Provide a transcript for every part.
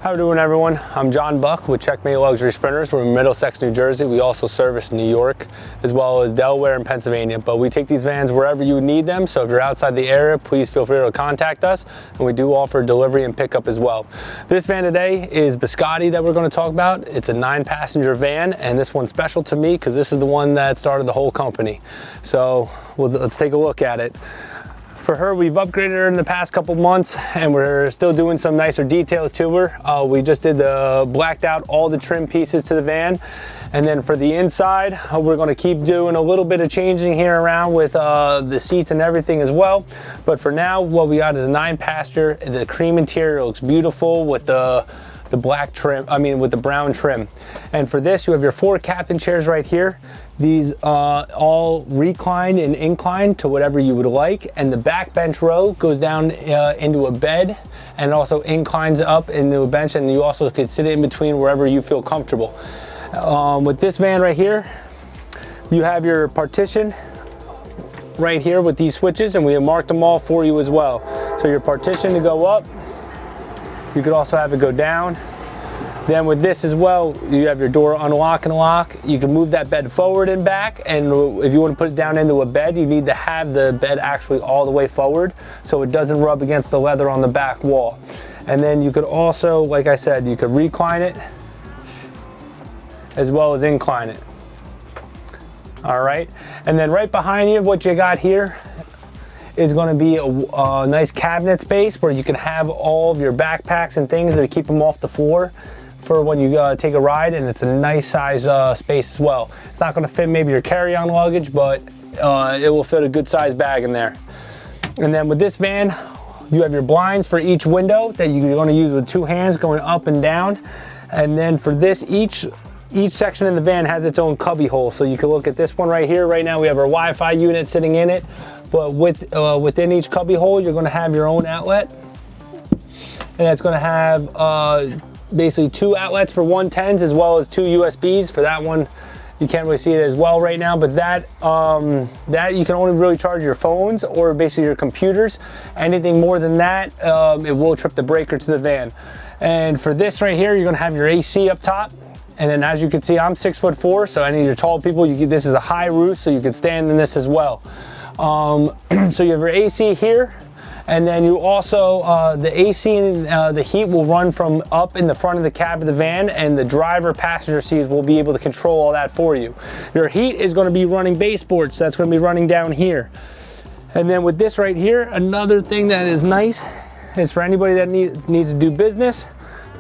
How are we doing, everyone? I'm John Buck with Checkmate Luxury Sprinters. We're in Middlesex, New Jersey. We also service New York as well as Delaware and Pennsylvania, but we take these vans wherever you need them. So if you're outside the area, please feel free to contact us, and we do offer delivery and pickup as well. This van today is Biscotti that we're going to talk about. It's a 9-passenger van, and this one's special to me because this is the one that started the whole company. So let's take a look at it. For her, we've upgraded her in the past couple months, and we're still doing some nicer details to her. We just did blacked out all the trim pieces to the van. And then for the inside, we're going to keep doing a little bit of changing here around with the seats and everything as well. But for now, what we got is a 9-passenger. The cream interior looks beautiful with the black trim, with the brown trim. And for this, you have your 4 captain chairs right here. These all recline and incline to whatever you would like. And the back bench row goes down into a bed and also inclines up into a bench, and you also could sit in between wherever you feel comfortable. With this van right here, you have your partition right here with these switches, and we have marked them all for you as well. So your partition to go up, you could also have it go down. Then with this as well, you have your door unlock and lock. You can move that bed forward and back, and if you want to put it down into a bed, you need to have the bed actually all the way forward so it doesn't rub against the leather on the back wall. And then you could also, like I said, you could recline it as well as incline it. All right, and then right behind you, what you got here is going to be a nice cabinet space where you can have all of your backpacks and things to keep them off the floor for when you take a ride, and it's a nice size space as well. It's not going to fit maybe your carry-on luggage, but it will fit a good size bag in there. And then with this van, you have your blinds for each window that you're going to use with 2 hands going up and down. And then for this, each section in the van has its own cubby hole. So you can look at this one right here. Right now we have our Wi-Fi unit sitting in it, but within each cubby hole, you're going to have your own outlet. And that's going to have basically 2 outlets for 110s as well as 2 USBs. For that one, you can't really see it as well right now, but that you can only really charge your phones or basically your computers. Anything more than that, it will trip the breaker to the van. And for this right here, you're going to have your AC up top. And then as you can see, I'm 6'4", so any of your tall people, this is a high roof, so you can stand in this as well. So you have your AC here. And then you also, the AC and the heat will run from up in the front of the cab of the van, and the driver passenger seats will be able to control all that for you. Your heat is going to be running baseboards, so that's going to be running down here. And then with this right here, another thing that is nice is for anybody that needs to do business,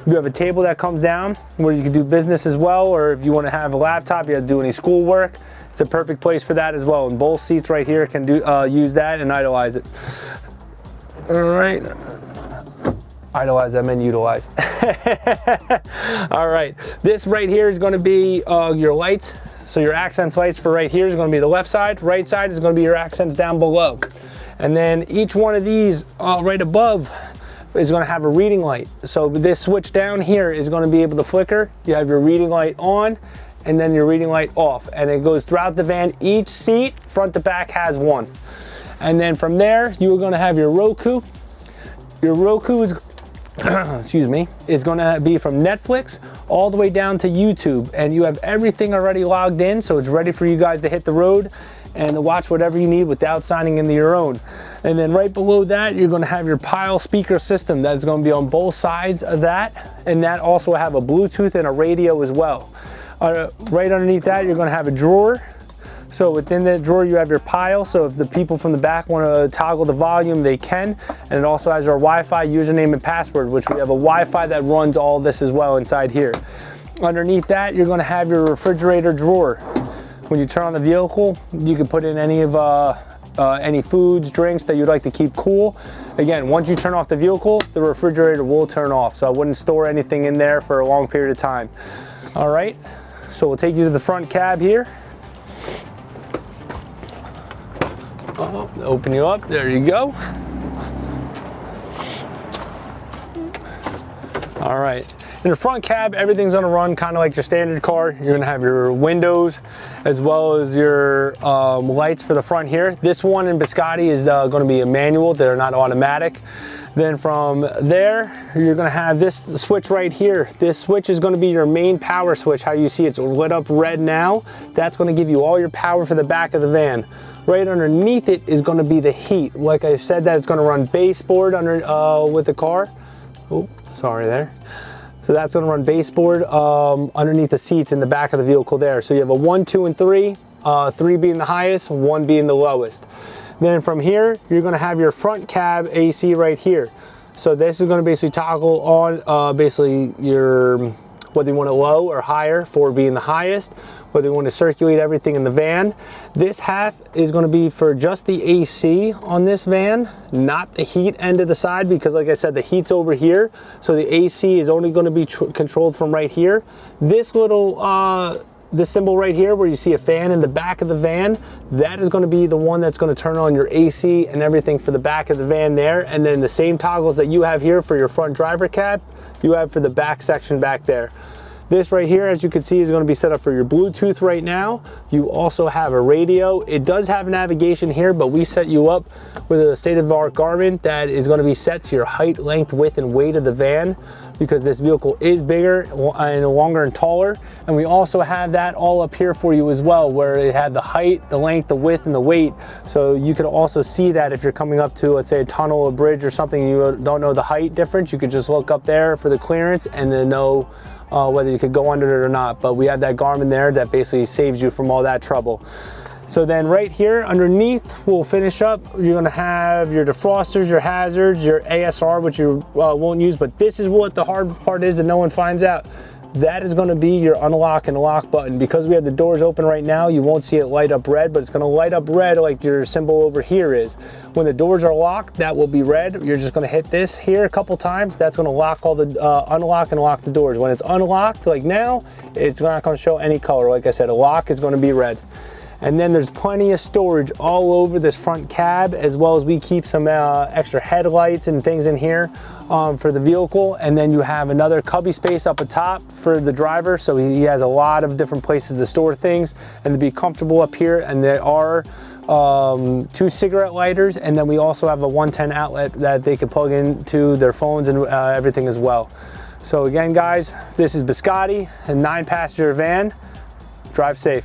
you have a table that comes down where you can do business as well, or if you want to have a laptop, you have to do any school work, it's a perfect place for that as well. And both seats right here can use that and idleize it. All right, idleize, I meant utilize. All right, this right here is going to be your lights. So your accents lights for right here is going to be the left side. Right side is going to be your accents down below. And then each one of these right above is going to have a reading light. So this switch down here is going to be able to flicker. You have your reading light on and then your reading light off. And it goes throughout the van. Each seat, front to back, has one. And then from there, you are going to have your Roku. Your Roku is, excuse me, is going to be from Netflix all the way down to YouTube. And you have everything already logged in, so it's ready for you guys to hit the road and to watch whatever you need without signing into your own. And then right below that, you're going to have your Pile speaker system that is going to be on both sides of that. And that also have a Bluetooth and a radio as well. Right underneath that, you're going to have a drawer. So within the drawer, you have your Pile. So if the people from the back want to toggle the volume, they can. And it also has our Wi-Fi username and password, which we have a Wi-Fi that runs all this as well inside here. Underneath that, you're going to have your refrigerator drawer. When you turn on the vehicle, you can put in any of any foods, drinks that you'd like to keep cool. Again, once you turn off the vehicle, the refrigerator will turn off. So I wouldn't store anything in there for a long period of time. All right, so we'll take you to the front cab here. Open you up, there you go. All right, in the front cab, everything's gonna run kind of like your standard car. You're gonna have your windows as well as your lights for the front here. This one in Biscotti is gonna be a manual, they're not automatic. Then from there, you're gonna have this switch right here. This switch is gonna be your main power switch. How you see it's lit up red now. That's gonna give you all your power for the back of the van. Right underneath it is gonna be the heat. Like I said, that it's gonna run baseboard under with the car. Oh, sorry there. So that's gonna run baseboard underneath the seats in the back of the vehicle there. So you have a 1, 2, and 3, 3 being the highest, 1 being the lowest. Then from here, you're gonna have your front cab AC right here. So this is gonna basically toggle on basically your, whether you want it low or higher, 4 being the highest, whether you want to circulate everything in the van. This half is gonna be for just the AC on this van, not the heat end of the side, because like I said, the heat's over here. So the AC is only gonna be controlled from right here. This little, this symbol right here where you see a fan in the back of the van, that is going to be the one that's going to turn on your AC and everything for the back of the van there. And then the same toggles that you have here for your front driver cab, you have for the back section back there. This right here, as you can see, is going to be set up for your Bluetooth right now. You also have a radio. It does have navigation here, but we set you up with a state-of-the-art Garmin that is going to be set to your height, length, width, and weight of the van, because this vehicle is bigger and longer and taller. And we also have that all up here for you as well, where it had the height, the length, the width, and the weight. So you could also see that if you're coming up to, let's say, a tunnel, a bridge, or something, you don't know the height difference, you could just look up there for the clearance and then know whether you could go under it or not. But we have that Garmin there that basically saves you from all that trouble. So then right here underneath, we'll finish up. You're gonna have your defrosters, your hazards, your ASR, which you won't use, but this is what the hard part is that no one finds out. That is gonna be your unlock and lock button. Because we have the doors open right now, you won't see it light up red, but it's gonna light up red like your symbol over here is. When the doors are locked, that will be red. You're just gonna hit this here a couple times. That's gonna lock all the, unlock and lock the doors. When it's unlocked, like now, it's not gonna show any color. Like I said, a lock is gonna be red. And then there's plenty of storage all over this front cab, as well as we keep some extra headlights and things in here for the vehicle. And then you have another cubby space up atop for the driver, so he has a lot of different places to store things and to be comfortable up here. And there are 2 cigarette lighters, and then we also have a 110 outlet that they can plug into their phones and everything as well. So again, guys, this is Biscotti, a 9-passenger van. Drive safe.